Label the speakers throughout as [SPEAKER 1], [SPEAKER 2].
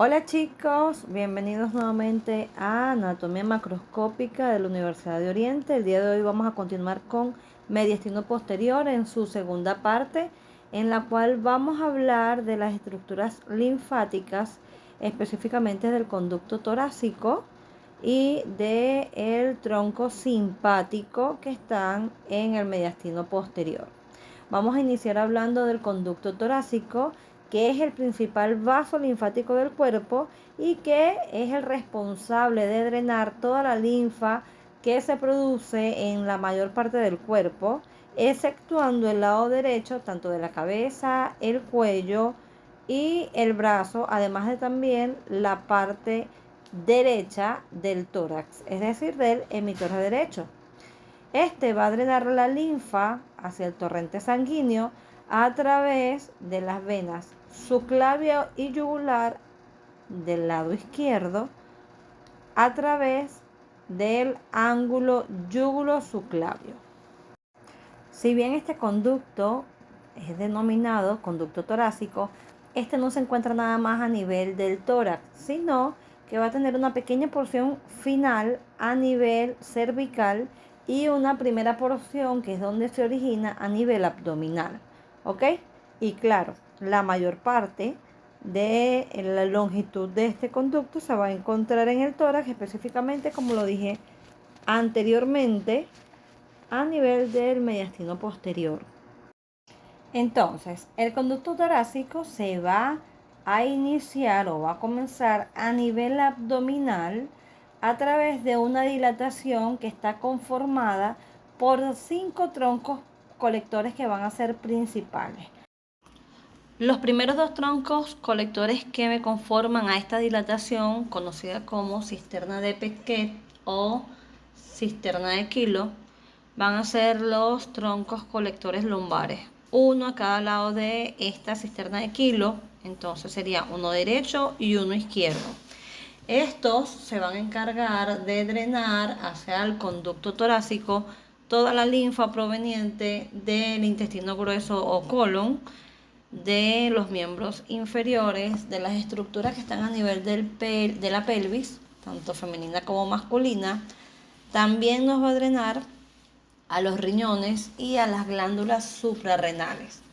[SPEAKER 1] Hola chicos, bienvenidos nuevamente a Anatomía Macroscópica de la Universidad de Oriente. El día de hoy vamos a continuar con mediastino posterior en su segunda parte, en la cual vamos a hablar de las estructuras linfáticas, específicamente del conducto torácico y del tronco simpático que están en el mediastino posterior. Vamos a iniciar hablando del conducto torácico, que es el principal vaso linfático del cuerpo y que es el responsable de drenar toda la linfa que se produce en la mayor parte del cuerpo, exceptuando el lado derecho, tanto de la cabeza, el cuello y el brazo, además de también la parte derecha del tórax, es decir, del hemisferio derecho. Este va a drenar la linfa hacia el torrente sanguíneo a través de las venas subclavio y yugular del lado izquierdo, a través del ángulo yugulo-subclavio. Si bien este conducto es denominado conducto torácico, este no se encuentra nada más a nivel del tórax, sino que va a tener una pequeña porción final a nivel cervical y una primera porción que es donde se origina a nivel abdominal. ¿Ok? Y claro, la mayor parte de la longitud de este conducto se va a encontrar en el tórax, específicamente, como lo dije anteriormente, a nivel del mediastino posterior. Entonces, el conducto torácico se va a iniciar o va a comenzar a nivel abdominal a través de una dilatación que está conformada por 5 troncos colectores que van a ser principales. Los primeros 2 troncos colectores que me conforman a esta dilatación, conocida como cisterna de Pesquet o cisterna de Kilo, van a ser los troncos colectores lumbares, uno a cada lado de esta cisterna de Kilo. Entonces sería uno derecho y uno izquierdo. Estos se van a encargar de drenar hacia el conducto torácico toda la linfa proveniente del intestino grueso o colon, de los miembros inferiores, de las estructuras que están a nivel de la pelvis, tanto femenina como masculina. También nos va a drenar a los riñones y a las glándulas suprarrenales.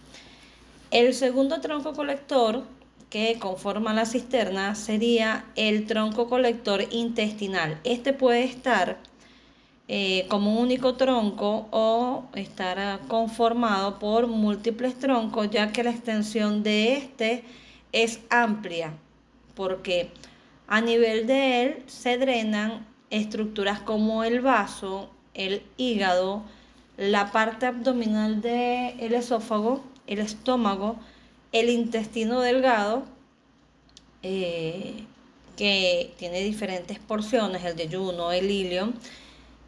[SPEAKER 1] El segundo tronco colector que conforma la cisterna sería el tronco colector intestinal. Este puede estar como un único tronco o estar conformado por múltiples troncos, ya que la extensión de este es amplia, porque a nivel de él se drenan estructuras como el vaso, el hígado, la parte abdominal del esófago, el estómago, el intestino delgado, que tiene diferentes porciones, el yeyuno, el ilion,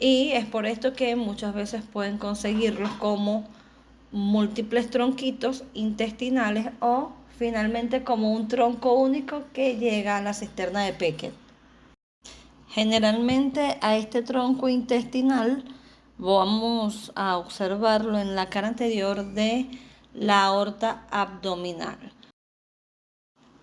[SPEAKER 1] y es por esto que muchas veces pueden conseguirlos como múltiples tronquitos intestinales o finalmente como un tronco único que llega a la cisterna de Beckett. Generalmente a este tronco intestinal vamos a observarlo en la cara anterior de la aorta abdominal.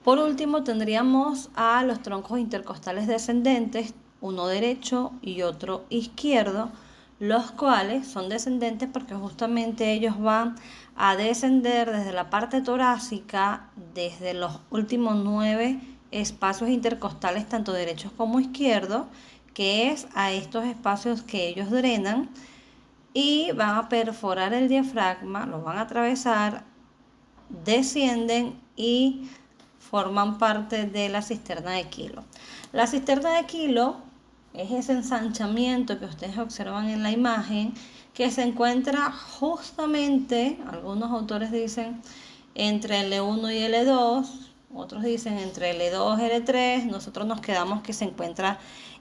[SPEAKER 1] Por último tendríamos a los troncos intercostales descendentes, uno derecho y otro izquierdo, los cuales son descendentes porque justamente ellos van a descender desde la parte torácica, desde los últimos 9 espacios intercostales, tanto derechos como izquierdos, que es a estos espacios que ellos drenan, y van a perforar el diafragma, lo van a atravesar, descienden y forman parte de la cisterna de Kilo. La cisterna de Kilo es ese ensanchamiento que ustedes observan en la imagen, que se encuentra justamente, algunos autores dicen, entre L1 y L2, otros dicen entre L2 y L3, nosotros nos quedamos que se encuentra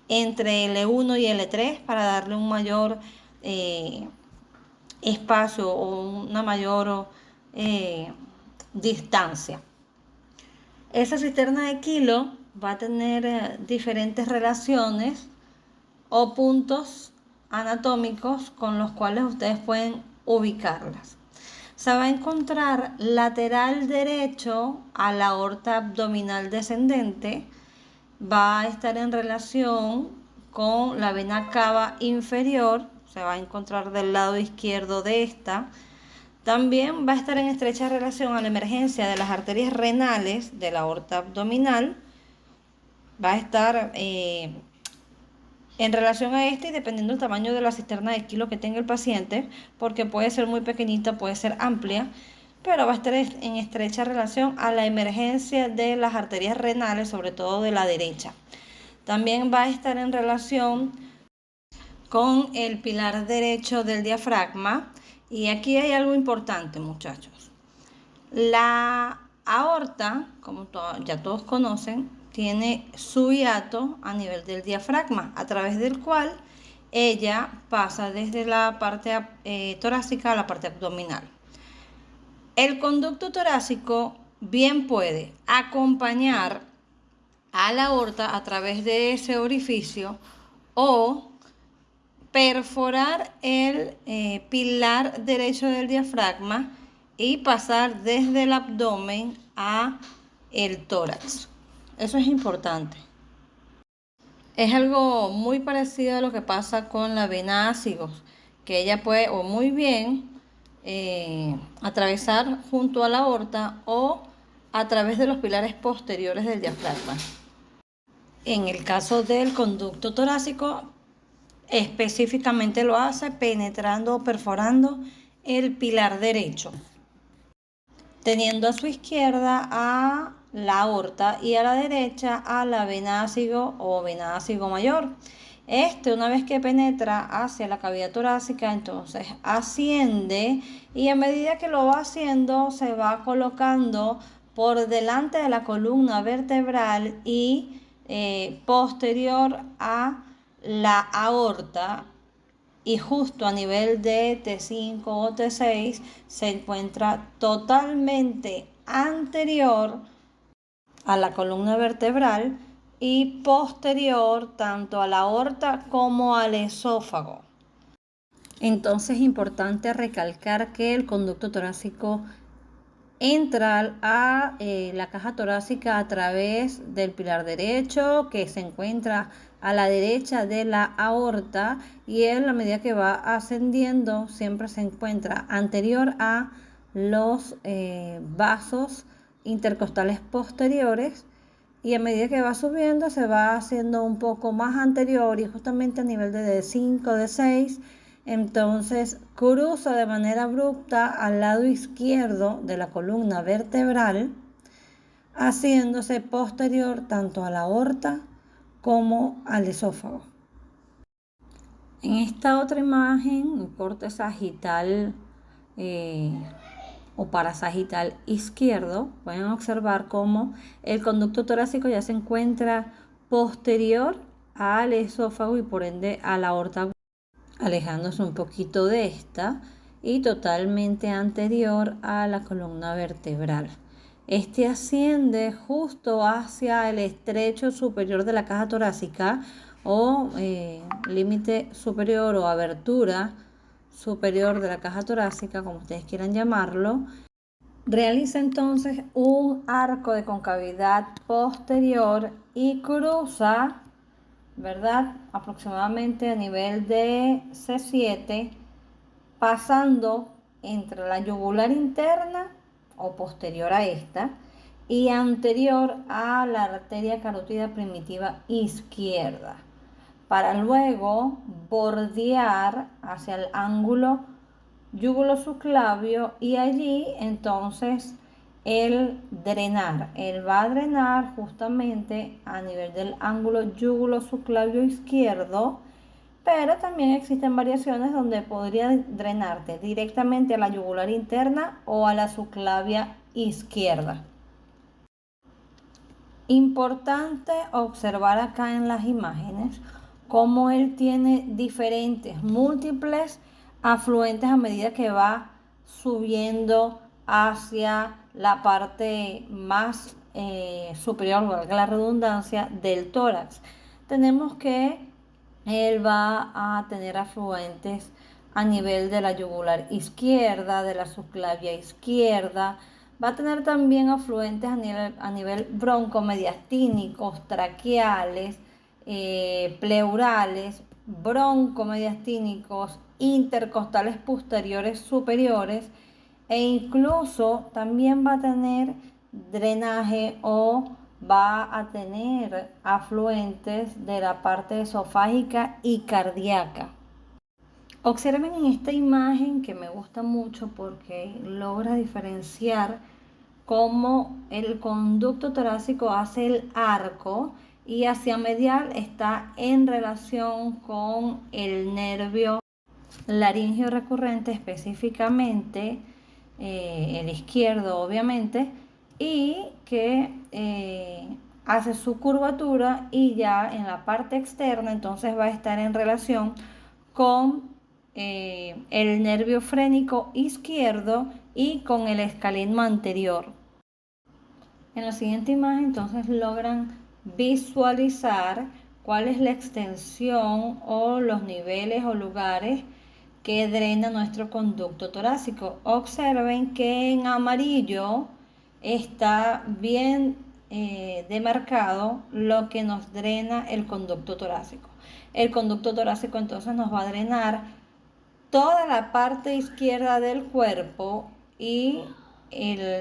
[SPEAKER 1] entre L1 y L3 para darle un mayor espacio o una mayor distancia. Esa cisterna de Kilo va a tener diferentes relaciones o puntos anatómicos con los cuales ustedes pueden ubicarlas. se va a encontrar lateral derecho a la aorta abdominal descendente, va a estar en relación con la vena cava inferior, se va a encontrar del lado izquierdo de esta. También va a estar en estrecha relación a la emergencia de las arterias renales de la aorta abdominal. Va a estar en relación a este y dependiendo del tamaño de la cisterna de kilo que tenga el paciente, porque puede ser muy pequeñita, puede ser amplia, pero va a estar en estrecha relación a la emergencia de las arterias renales, sobre todo de la derecha. También va a estar en relación con el pilar derecho del diafragma. Y aquí hay algo importante, muchachos. La aorta, como ya todos conocen, tiene su hiato a nivel del diafragma, a través del cual ella pasa desde la parte torácica a la parte abdominal. El conducto torácico bien puede acompañar a la aorta a través de ese orificio o perforar el pilar derecho del diafragma y pasar desde el abdomen a el tórax. Eso es importante. Es algo muy parecido a lo que pasa con la vena ásigos, que ella puede o muy bien atravesar junto a la aorta o a través de los pilares posteriores del diafragma. En el caso del conducto torácico, específicamente lo hace penetrando o perforando el pilar derecho, teniendo a su izquierda a la aorta y a la derecha a la vena ácigo o vena ácigo mayor. Una vez que penetra hacia la cavidad torácica, entonces asciende y a medida que lo va haciendo se va colocando por delante de la columna vertebral y posterior a la aorta, y justo a nivel de T5 o T6 se encuentra totalmente anterior a la columna vertebral y posterior tanto a la aorta como al esófago. Entonces es importante recalcar que el conducto torácico entra a la caja torácica a través del pilar derecho, que se encuentra a la derecha de la aorta, y en la medida que va ascendiendo siempre se encuentra anterior a los vasos intercostales posteriores, y a medida que va subiendo se va haciendo un poco más anterior y justamente a nivel de D5, D6, entonces cruza de manera abrupta al lado izquierdo de la columna vertebral, haciéndose posterior tanto a la aorta como al esófago. En esta otra imagen, un corte sagital o parasagital izquierdo, pueden observar cómo el conducto torácico ya se encuentra posterior al esófago y por ende a la aorta, alejándose un poquito de esta y totalmente anterior a la columna vertebral. Asciende justo hacia el estrecho superior de la caja torácica o límite superior o abertura superior de la caja torácica, como ustedes quieran llamarlo. Realiza entonces un arco de concavidad posterior y cruza, ¿verdad?, aproximadamente a nivel de C7, pasando entre la yugular interna o posterior a esta y anterior a la arteria carótida primitiva izquierda, para luego bordear hacia el ángulo yugulo-subclavio y allí entonces él va a drenar justamente a nivel del ángulo yugulo-subclavio izquierdo, pero también existen variaciones donde podría drenarte directamente a la yugular interna o a la subclavia izquierda. Importante observar acá en las imágenes cómo él tiene diferentes, múltiples afluentes a medida que va subiendo hacia la parte más superior, valga la redundancia, del tórax. Tenemos que él va a tener afluentes a nivel de la yugular izquierda, de la subclavia izquierda. Va a tener también afluentes a nivel broncomediastínicos, traqueales, pleurales, broncomediastínicos, intercostales posteriores superiores, e incluso también va a tener drenaje o va a tener afluentes de la parte esofágica y cardíaca. Observen en esta imagen que me gusta mucho porque logra diferenciar cómo el conducto torácico hace el arco y hacia medial está en relación con el nervio laringio recurrente, específicamente el izquierdo obviamente, y que hace su curvatura, y ya en la parte externa entonces va a estar en relación con el nervio frénico izquierdo y con el escaligmo anterior. En la siguiente imagen entonces logran visualizar cuál es la extensión o los niveles o lugares que drena nuestro conducto torácico. Observen que en amarillo está bien demarcado lo que nos drena el conducto torácico. El conducto torácico entonces nos va a drenar toda la parte izquierda del cuerpo y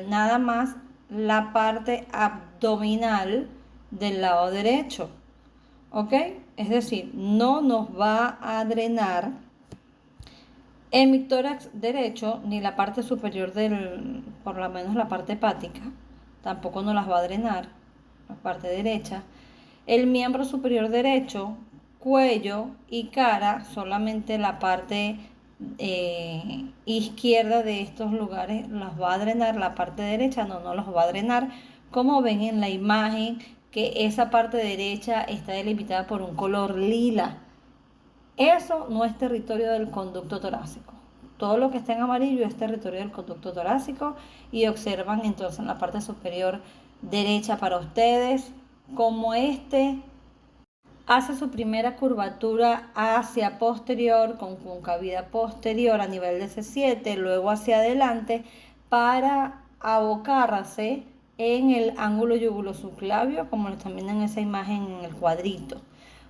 [SPEAKER 1] nada más la parte abdominal del lado derecho. ¿Ok? Es decir, no nos va a drenar hemitórax derecho ni la parte superior por lo menos la parte hepática. Tampoco nos las va a drenar la parte derecha. El miembro superior derecho, cuello y cara, solamente la parte izquierda de estos lugares las va a drenar. La parte derecha no los va a drenar, como ven en la imagen que esa parte derecha está delimitada por un color lila. Eso no es territorio del conducto torácico. Todo lo que está en amarillo es territorio del conducto torácico, y observan entonces en la parte superior derecha para ustedes como hace su primera curvatura hacia posterior con concavidad posterior a nivel de C7, luego hacia adelante para abocarse en el ángulo yugulosubclavio, como lo están viendo en esa imagen en el cuadrito.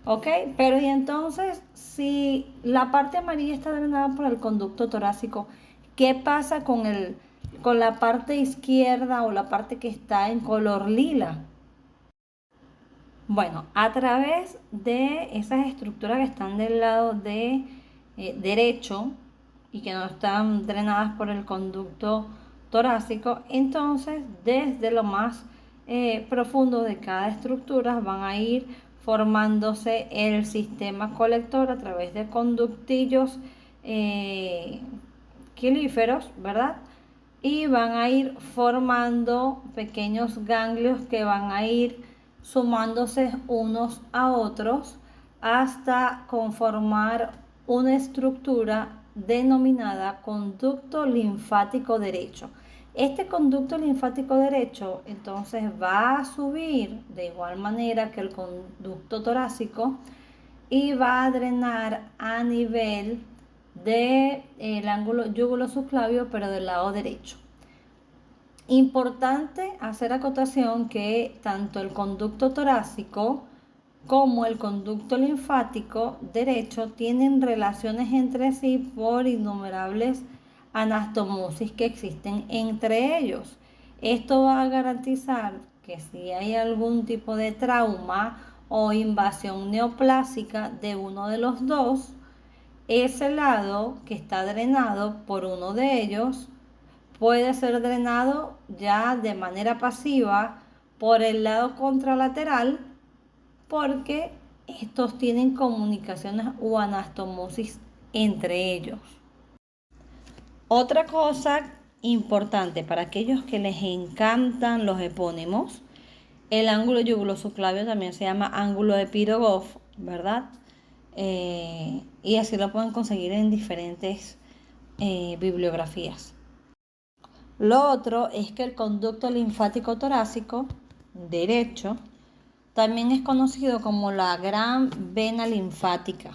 [SPEAKER 1] ¿Ok? Pero y entonces, si la parte amarilla está drenada por el conducto torácico, ¿qué pasa con la parte izquierda o la parte que está en color lila? Bueno, a través de esas estructuras que están del lado de derecho y que no están drenadas por el conducto torácico, entonces desde lo más profundo de cada estructura van a ir formándose el sistema colector a través de conductillos quelíferos, ¿verdad? Y van a ir formando pequeños ganglios que van a ir sumándose unos a otros hasta conformar una estructura denominada conducto linfático derecho. Este conducto linfático derecho entonces va a subir de igual manera que el conducto torácico y va a drenar a nivel del ángulo yugulosubclavio, pero del lado derecho. Importante hacer acotación que tanto el conducto torácico como el conducto linfático derecho tienen relaciones entre sí por innumerables anastomosis que existen entre ellos. Esto va a garantizar que si hay algún tipo de trauma o invasión neoplásica de uno de los dos, ese lado que está drenado por uno de ellos puede ser drenado ya de manera pasiva por el lado contralateral, porque estos tienen comunicaciones o anastomosis entre ellos. Otra cosa importante para aquellos que les encantan los epónimos, el ángulo yugulosubclavio también se llama ángulo de Pirogov, ¿verdad? Y así lo pueden conseguir en diferentes bibliografías. Lo otro es que el conducto linfático torácico derecho también es conocido como la gran vena linfática.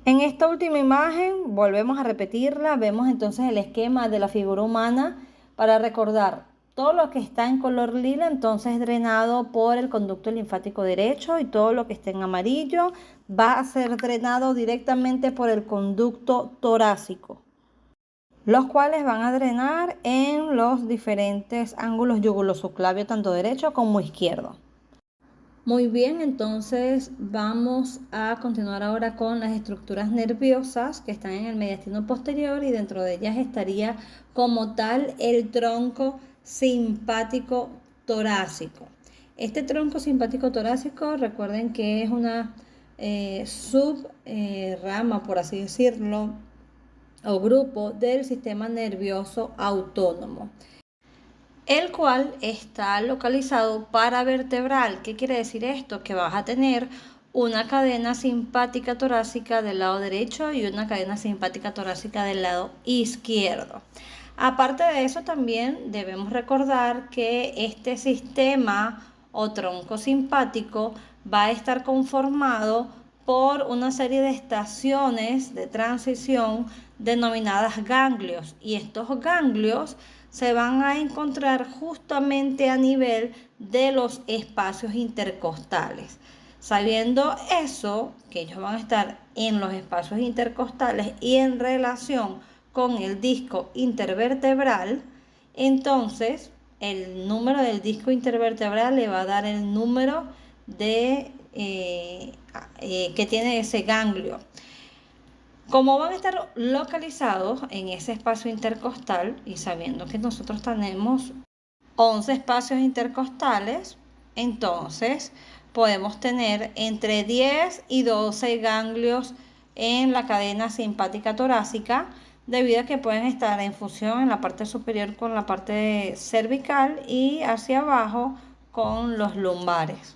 [SPEAKER 1] En esta última imagen, volvemos a repetirla, vemos entonces el esquema de la figura humana para recordar todo lo que está en color lila, entonces es drenado por el conducto linfático derecho, y todo lo que esté en amarillo va a ser drenado directamente por el conducto torácico, los cuales van a drenar en los diferentes ángulos yugulosubclavio, tanto derecho como izquierdo. Muy bien, entonces vamos a continuar ahora con las estructuras nerviosas que están en el mediastino posterior, y dentro de ellas estaría como tal el tronco simpático torácico. Este tronco simpático torácico, recuerden que es una subrama, por así decirlo, o grupo del sistema nervioso autónomo, el cual está localizado paravertebral. ¿Qué quiere decir esto? Que vas a tener una cadena simpática torácica del lado derecho y una cadena simpática torácica del lado izquierdo. Aparte de eso, también debemos recordar que este sistema o tronco simpático va a estar conformado por una serie de estaciones de transición denominadas ganglios, y estos ganglios se van a encontrar justamente a nivel de los espacios intercostales. Sabiendo eso, que ellos van a estar en los espacios intercostales y en relación con el disco intervertebral, entonces el número del disco intervertebral le va a dar el número de que tiene ese ganglio. Como van a estar localizados en ese espacio intercostal, y sabiendo que nosotros tenemos 11 espacios intercostales, entonces podemos tener entre 10 y 12 ganglios en la cadena simpática torácica, debido a que pueden estar en fusión en la parte superior con la parte cervical y hacia abajo con los lumbares.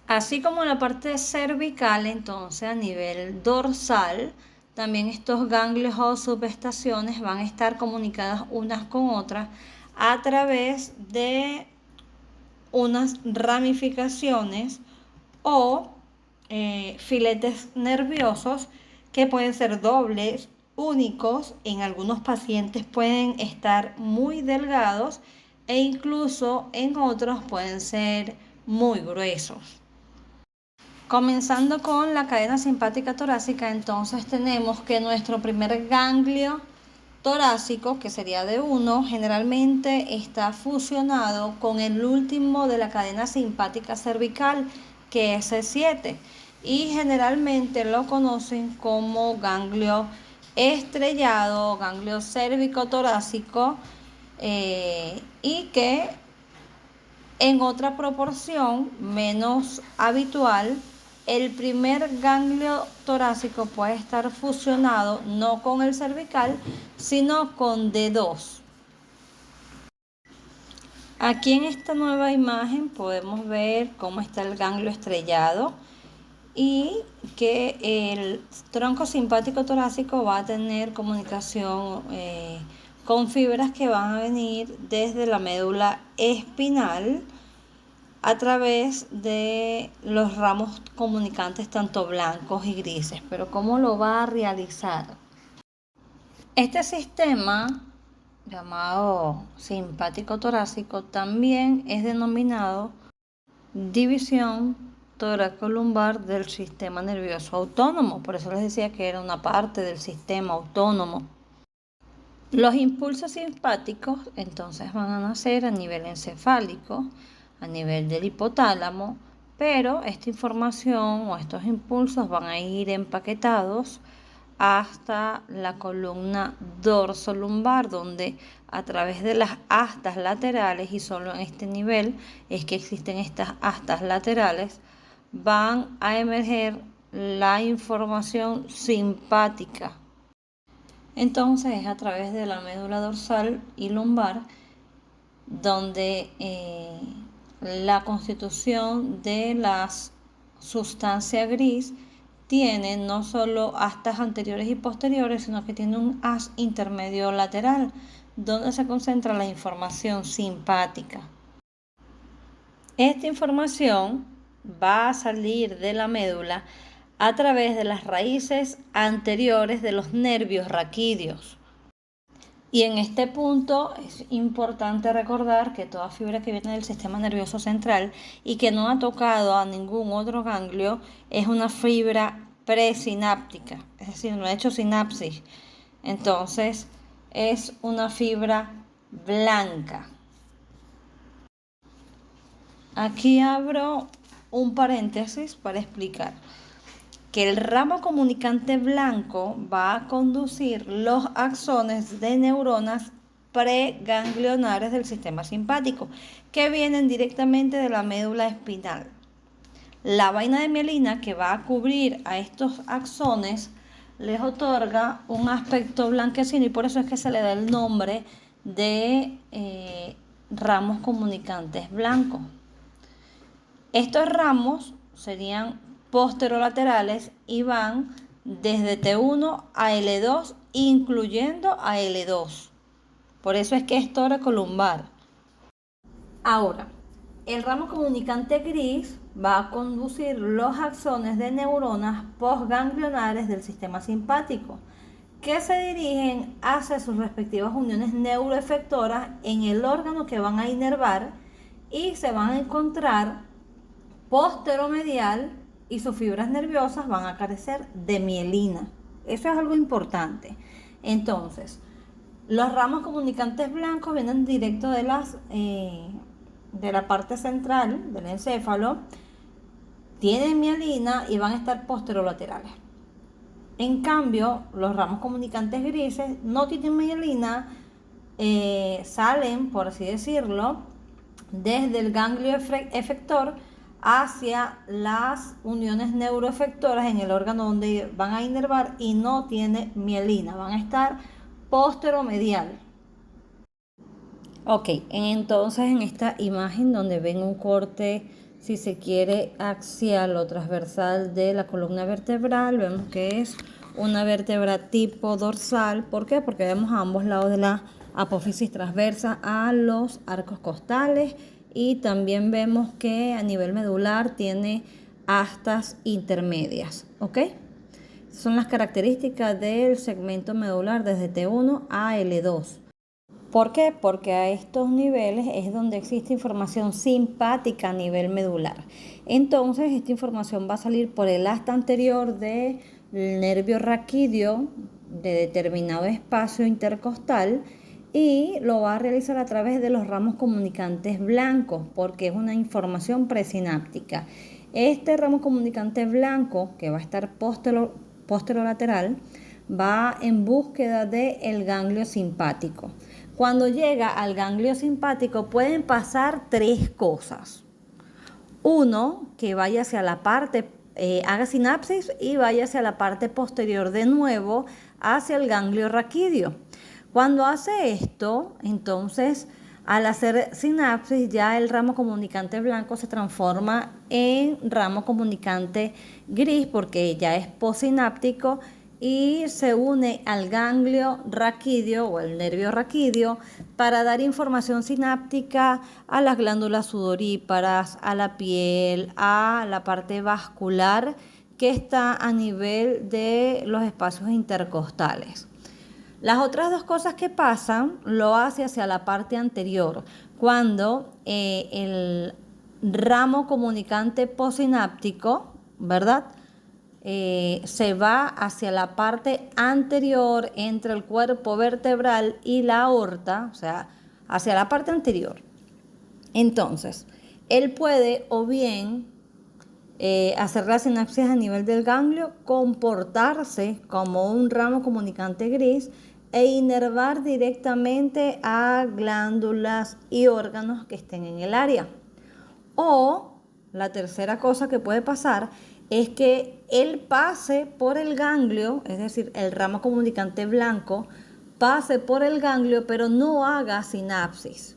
[SPEAKER 1] Así como en la parte cervical, entonces a nivel dorsal, también estos ganglios o subestaciones van a estar comunicadas unas con otras a través de unas ramificaciones o filetes nerviosos, que pueden ser dobles, únicos. En algunos pacientes pueden estar muy delgados e incluso en otros pueden ser muy gruesos. Comenzando con la cadena simpática torácica, entonces tenemos que nuestro primer ganglio torácico, que sería de 1, generalmente está fusionado con el último de la cadena simpática cervical, que es C7, y generalmente lo conocen como ganglio estrellado, ganglio cérvico-torácico, y que en otra proporción menos habitual, el primer ganglio torácico puede estar fusionado no con el cervical, sino con D2. Aquí en esta nueva imagen podemos ver cómo está el ganglio estrellado, y que el tronco simpático torácico va a tener comunicación con fibras que van a venir desde la médula espinal a través de los ramos comunicantes tanto blancos y grises. Pero ¿cómo lo va a realizar? Este sistema llamado simpático torácico también es denominado división toracolumbar del sistema nervioso autónomo. Por eso les decía que era una parte del sistema autónomo. Los impulsos simpáticos entonces van a nacer a nivel encefálico, a nivel del hipotálamo, pero esta información o estos impulsos van a ir empaquetados hasta la columna dorsolumbar, donde a través de las astas laterales, y solo en este nivel es que existen estas astas laterales, van a emerger la información simpática. Entonces es a través de la médula dorsal y lumbar donde la constitución de la sustancia gris tiene no solo astas anteriores y posteriores, sino que tiene un haz intermedio lateral, donde se concentra la información simpática. Esta información va a salir de la médula a través de las raíces anteriores de los nervios raquídeos. Y en este punto es importante recordar que toda fibra que viene del sistema nervioso central y que no ha tocado a ningún otro ganglio es una fibra presináptica, es decir, no ha hecho sinapsis. Entonces es una fibra blanca. Aquí abro un paréntesis para explicar que el ramo comunicante blanco va a conducir los axones de neuronas preganglionares del sistema simpático, que vienen directamente de la médula espinal. La vaina de mielina que va a cubrir a estos axones les otorga un aspecto blanquecino y por eso es que se le da el nombre de ramos comunicantes blancos. Estos ramos serían posterolaterales y van desde T1 a L2, incluyendo a L2. Por eso es que es toracolumbar. Ahora, el ramo comunicante gris va a conducir los axones de neuronas postganglionares del sistema simpático, que se dirigen hacia sus respectivas uniones neuroefectoras en el órgano que van a inervar y se van a encontrar posteromedial y sus fibras nerviosas van a carecer de mielina. Eso es algo importante. Entonces, los ramos comunicantes blancos vienen directo de la parte central del encéfalo, tienen mielina y van a estar posterolaterales. En cambio, los ramos comunicantes grises no tienen mielina, salen, por así decirlo, desde el ganglio efector hacia las uniones neuroefectoras en el órgano donde van a inervar y no tiene mielina, van a estar posteromedial. Ok, entonces en esta imagen donde ven un corte, si se quiere, axial o transversal de la columna vertebral, vemos que es una vértebra tipo dorsal. ¿Por qué? Porque vemos a ambos lados de la apófisis transversa a los arcos costales y también vemos que a nivel medular tiene astas intermedias. ¿Ok? Son las características del segmento medular desde T1 a L2. ¿Por qué? Porque a estos niveles es donde existe información simpática a nivel medular. Entonces, esta información va a salir por el asta anterior del nervio raquídeo de determinado espacio intercostal y lo va a realizar a través de los ramos comunicantes blancos, porque es una información presináptica. Este ramo comunicante blanco, que va a estar posterolateral, va en búsqueda del ganglio simpático. Cuando llega al ganglio simpático pueden pasar tres cosas. Uno, que vaya hacia la parte, haga sinapsis y vaya hacia la parte posterior de nuevo, hacia el ganglio raquídeo. Cuando hace esto, entonces, al hacer sinapsis, ya el ramo comunicante blanco se transforma en ramo comunicante gris porque ya es posináptico y se une al ganglio raquídeo o el nervio raquídeo para dar información sináptica a las glándulas sudoríparas, a la piel, a la parte vascular que está a nivel de los espacios intercostales. Las otras dos cosas que pasan lo hace hacia la parte anterior, cuando el ramo comunicante posináptico, ¿verdad?, se va hacia la parte anterior entre el cuerpo vertebral y la aorta, o sea, hacia la parte anterior. Entonces, él puede o bien hacer la sinapsis a nivel del ganglio, comportarse como un ramo comunicante gris e inervar directamente a glándulas y órganos que estén en el área. O la tercera cosa que puede pasar es que él pase por el ganglio, es decir, el ramo comunicante blanco, pase por el ganglio, pero no haga sinapsis.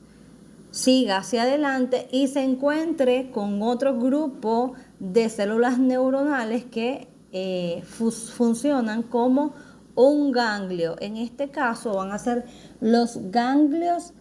[SPEAKER 1] Siga hacia adelante y se encuentre con otro grupo de células neuronales que funcionan como un ganglio. En este caso van a ser los ganglios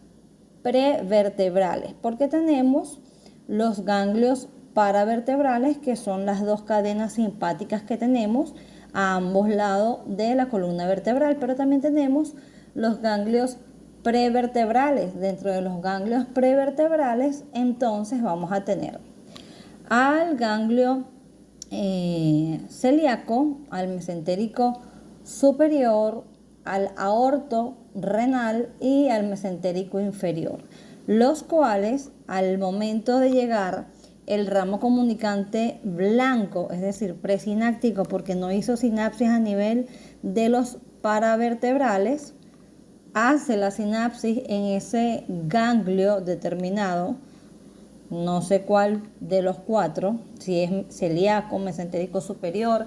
[SPEAKER 1] prevertebrales, porque tenemos los ganglios paravertebrales, que son las dos cadenas simpáticas que tenemos a ambos lados de la columna vertebral, pero también tenemos los ganglios prevertebrales. Dentro de los ganglios prevertebrales, entonces vamos a tener al ganglio celíaco, al mesentérico superior, al aorto renal y al mesentérico inferior, los cuales al momento de llegar el ramo comunicante blanco, es decir, presináptico, porque no hizo sinapsis a nivel de los paravertebrales, hace la sinapsis en ese ganglio determinado, no sé cuál de los cuatro, si es celíaco, mesentérico superior,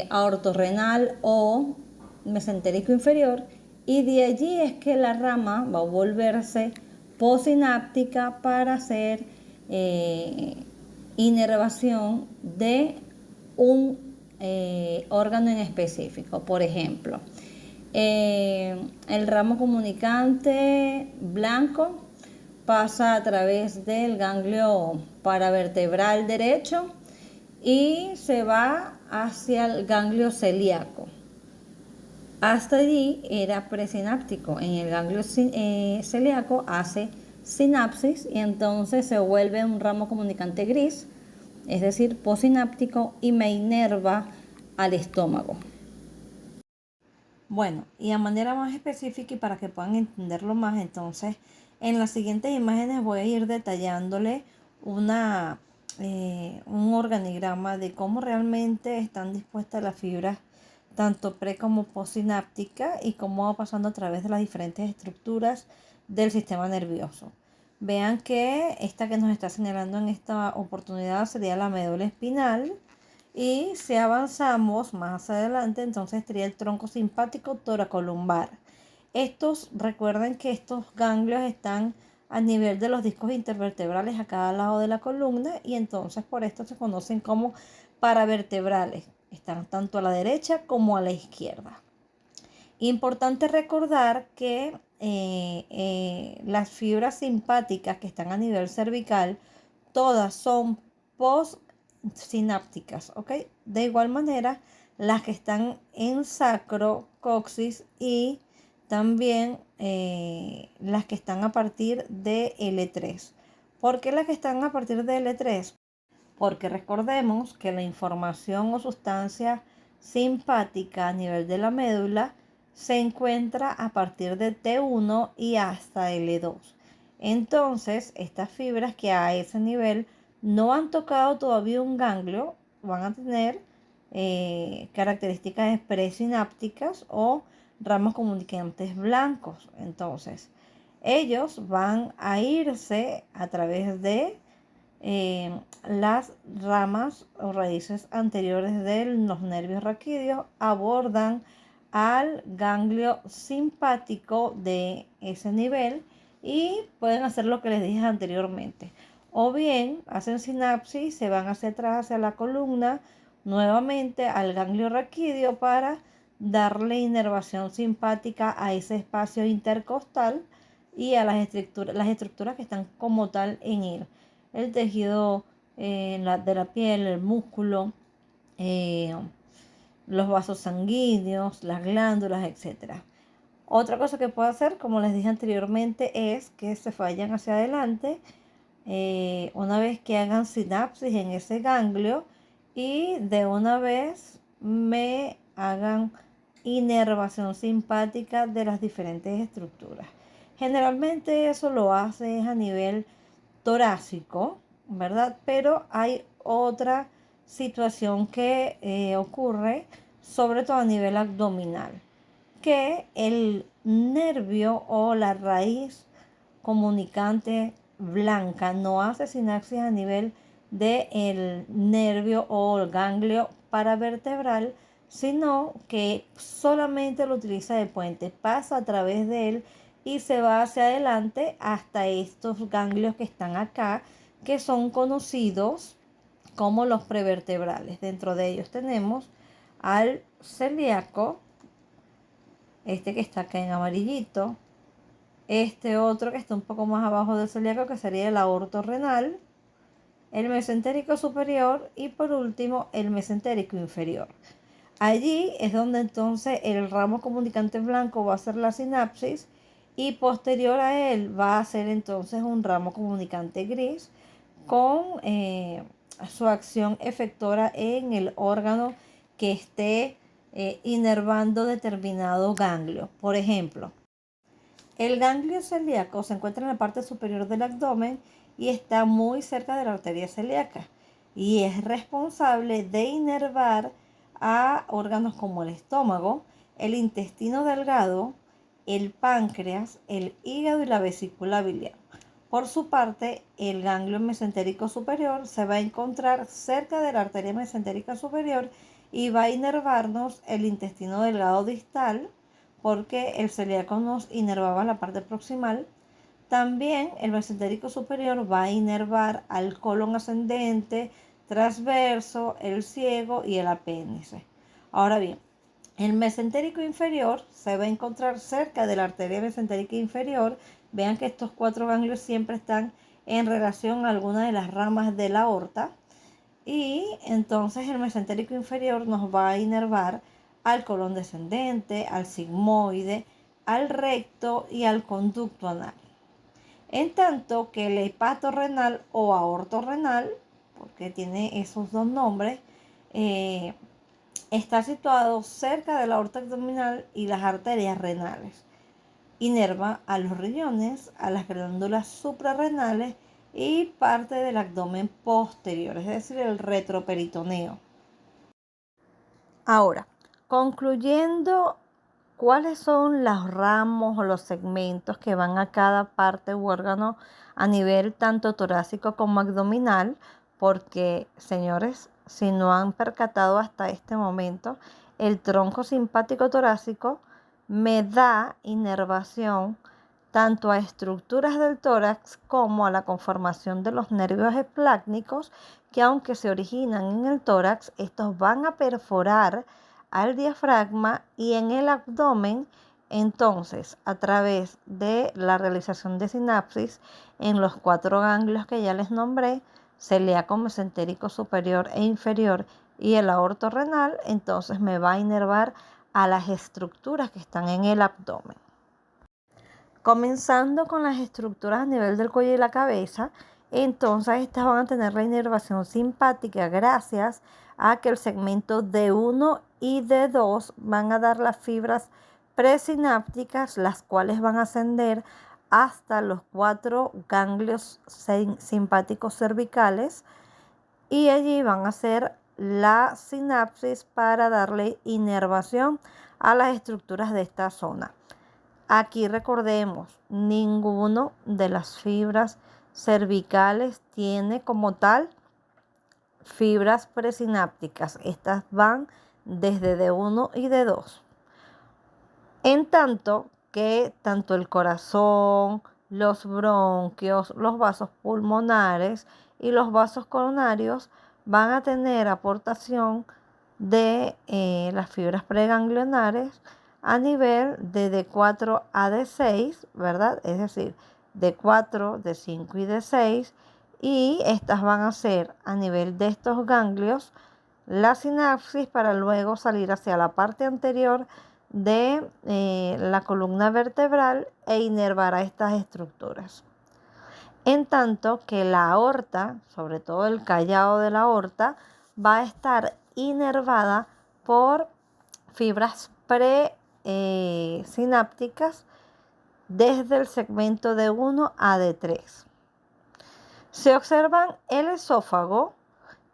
[SPEAKER 1] aortorrenal o mesentérico inferior, y de allí es que la rama va a volverse posináptica para hacer inervación de un órgano en específico. Por ejemplo, el ramo comunicante blanco pasa a través del ganglio paravertebral derecho y se va hacia el ganglio celíaco. Hasta allí era presináptico. En el ganglio celíaco hace sinapsis y entonces se vuelve un ramo comunicante gris, es decir, posináptico, y me inerva al estómago. Bueno, y a manera más específica y para que puedan entenderlo más, entonces en las siguientes imágenes voy a ir detallándole un organigrama de cómo realmente están dispuestas las fibras, tanto pre como postsináptica, y cómo va pasando a través de las diferentes estructuras del sistema nervioso. Vean que esta que nos está señalando en esta oportunidad sería la médula espinal. Y si avanzamos más adelante, entonces sería el tronco simpático toracolumbar. Recuerden que estos ganglios están a nivel de los discos intervertebrales a cada lado de la columna y entonces por esto se conocen como paravertebrales. Están tanto a la derecha como a la izquierda. Importante recordar que las fibras simpáticas que están a nivel cervical, todas son postsinápticas, ¿ok? De igual manera, las que están en sacro, coxis y también las que están a partir de L3. ¿Por qué las que están a partir de L3? Porque recordemos que la información o sustancia simpática a nivel de la médula se encuentra a partir de T1 y hasta L2. Entonces, estas fibras que a ese nivel no han tocado todavía un ganglio van a tener características presinápticas o ramos comunicantes blancos. Entonces, ellos van a irse a través de las ramas o raíces anteriores de los nervios raquídeos, abordan al ganglio simpático de ese nivel y pueden hacer lo que les dije anteriormente. O bien hacen sinapsis, se van hacia atrás, hacia la columna, nuevamente al ganglio raquídeo para darle inervación simpática a ese espacio intercostal y a las estructuras que están como tal en él. El tejido de la piel, el músculo, los vasos sanguíneos, las glándulas, etc. Otra cosa que puedo hacer, como les dije anteriormente, es que se vayan hacia adelante una vez que hagan sinapsis en ese ganglio y de una vez me hagan inervación simpática de las diferentes estructuras. Generalmente eso lo hace a nivel torácico, ¿verdad? Pero hay otra situación que ocurre sobre todo a nivel abdominal, que el nervio o la raíz comunicante blanca no hace sinapsis a nivel del nervio o el ganglio paravertebral, sino que solamente lo utiliza de puente, pasa a través de él y se va hacia adelante hasta estos ganglios que están acá, que son conocidos como los prevertebrales. Dentro de ellos tenemos al celíaco, este que está acá en amarillito, este otro que está un poco más abajo del celíaco, que sería el aorto renal, el mesentérico superior y por último el mesentérico inferior. Allí es donde entonces el ramo comunicante blanco va a ser la sinapsis y posterior a él va a ser entonces un ramo comunicante gris con su acción efectora en el órgano que esté inervando determinado ganglio. Por ejemplo, el ganglio celíaco se encuentra en la parte superior del abdomen y está muy cerca de la arteria celíaca y es responsable de inervar a órganos como el estómago, el intestino delgado, el páncreas, el hígado y la vesícula biliar. Por su parte, el ganglio mesentérico superior se va a encontrar cerca de la arteria mesentérica superior y va a inervarnos el intestino delgado distal, porque el celíaco nos inervaba la parte proximal. También el mesentérico superior va a inervar al colon ascendente, transverso, el ciego y el apéndice. Ahora bien, el mesentérico inferior se va a encontrar cerca de la arteria mesentérica inferior. Vean que estos 4 ganglios siempre están en relación a alguna de las ramas de la aorta. Y entonces el mesentérico inferior nos va a inervar al colon descendente, al sigmoide, al recto y al conducto anal. En tanto que el hepato renal o aorto renal, porque tiene esos dos nombres, está situado cerca de la aorta abdominal y las arterias renales. Inerva a los riñones, a las glándulas suprarrenales y parte del abdomen posterior, es decir, el retroperitoneo. Ahora, concluyendo, ¿cuáles son los ramos o los segmentos que van a cada parte u órgano a nivel tanto torácico como abdominal? Porque, señores, si no han percatado hasta este momento, el tronco simpático torácico me da inervación tanto a estructuras del tórax como a la conformación de los nervios esplácnicos, que aunque se originan en el tórax, estos van a perforar al diafragma y en el abdomen. Entonces, a través de la realización de sinapsis en los 4 ganglios que ya les nombré, celíaco, mesentérico superior e inferior y el aorto renal, entonces me va a inervar a las estructuras que están en el abdomen. Comenzando con las estructuras a nivel del cuello y la cabeza, entonces estas van a tener la inervación simpática gracias a que el segmento D1 y D2 van a dar las fibras presinápticas, las cuales van a ascender hasta los 4 ganglios simpáticos cervicales y allí van a hacer la sinapsis para darle inervación a las estructuras de esta zona. Aquí recordemos, ninguno de las fibras cervicales tiene como tal fibras presinápticas. Estas van desde D1 y D2. En tanto que tanto el corazón, los bronquios, los vasos pulmonares y los vasos coronarios van a tener aportación de las fibras preganglionares a nivel de D4 a D6, ¿verdad? Es decir, D4, D5 y D6. Y estas van a ser a nivel de estos ganglios la sinapsis para luego salir hacia la parte anterior de la columna vertebral e inervar a estas estructuras. En tanto que la aorta, sobre todo el callado de la aorta, va a estar inervada por fibras presinápticas desde el segmento D1 a D3. Se observan el esófago,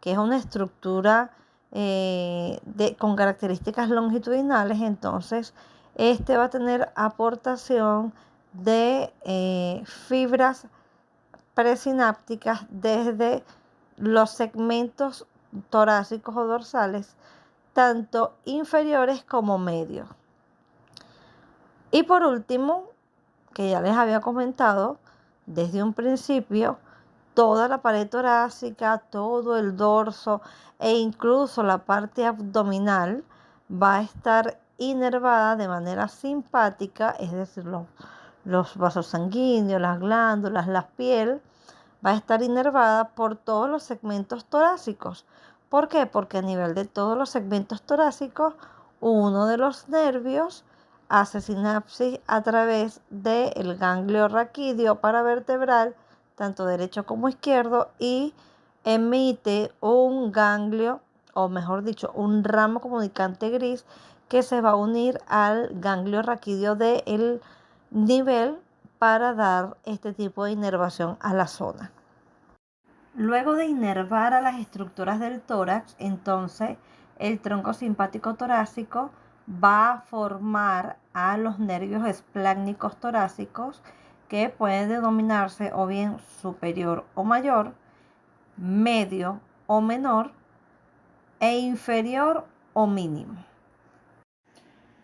[SPEAKER 1] que es una estructura con características longitudinales, entonces este va a tener aportación de fibras presinápticas desde los segmentos torácicos o dorsales, tanto inferiores como medios. Y por último, que ya les había comentado desde un principio, toda la pared torácica, todo el dorso e incluso la parte abdominal va a estar inervada de manera simpática, es decir, los vasos sanguíneos, las glándulas, la piel, va a estar inervada por todos los segmentos torácicos. ¿Por qué? Porque a nivel de todos los segmentos torácicos, uno de los nervios hace sinapsis a través del ganglio raquídeo paravertebral, tanto derecho como izquierdo, y emite un ganglio, o mejor dicho, un ramo comunicante gris que se va a unir al ganglio raquídeo del nivel para dar este tipo de inervación a la zona. Luego de inervar a las estructuras del tórax, entonces el tronco simpático torácico va a formar a los nervios esplácnicos torácicos, que pueden denominarse o bien superior o mayor, medio o menor e inferior o mínimo.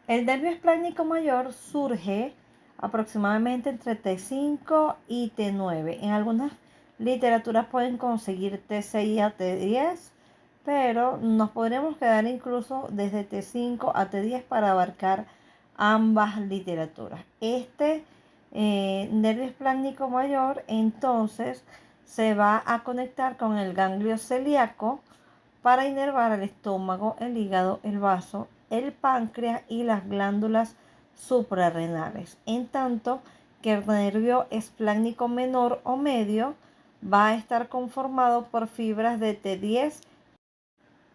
[SPEAKER 1] El nervio esplácnico mayor surge aproximadamente entre T5 y T9. En algunas literaturas pueden conseguir T6 a T10, pero nos podremos quedar incluso desde T5 a T10 para abarcar ambas literaturas. Este nervio esplácnico mayor entonces se va a conectar con el ganglio celíaco para inervar el estómago, el hígado, el vaso, el páncreas y las glándulas suprarrenales. En tanto que el nervio esplácnico menor o medio va a estar conformado por fibras de T10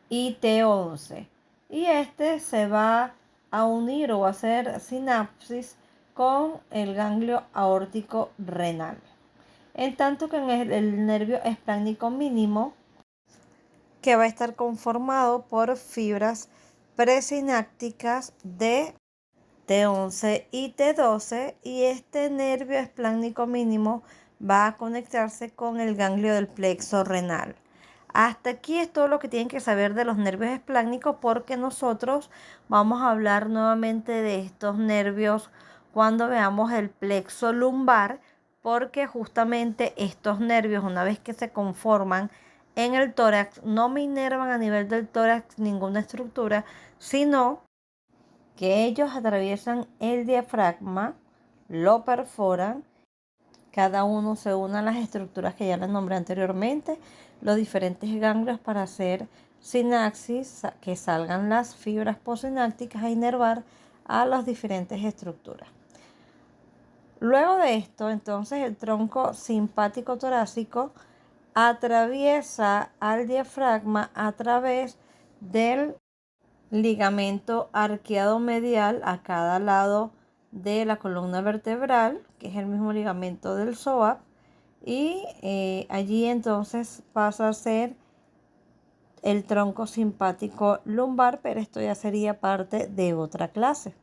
[SPEAKER 1] y T11. Y este se va a unir o a hacer sinapsis con el ganglio aórtico renal. En tanto que en el nervio esplácnico mínimo, que va a estar conformado por fibras presinápticas de T11 y T12, y este nervio esplácnico mínimo va a conectarse con el ganglio del plexo renal. Hasta aquí es todo lo que tienen que saber de los nervios esplácnicos, porque nosotros vamos a hablar nuevamente de estos nervios cuando veamos el plexo lumbar, porque justamente estos nervios, una vez que se conforman en el tórax, no me inervan a nivel del tórax ninguna estructura, sino que ellos atraviesan el diafragma, lo perforan, cada uno se une a las estructuras que ya les nombré anteriormente, los diferentes ganglios, para hacer sinapsis, que salgan las fibras postsinápticas a inervar a las diferentes estructuras. Luego de esto, entonces, el tronco simpático torácico atraviesa al diafragma a través del ligamento arqueado medial a cada lado de la columna vertebral, que es el mismo ligamento del psoas, y allí entonces pasa a ser el tronco simpático lumbar, pero esto ya sería parte de otra clase.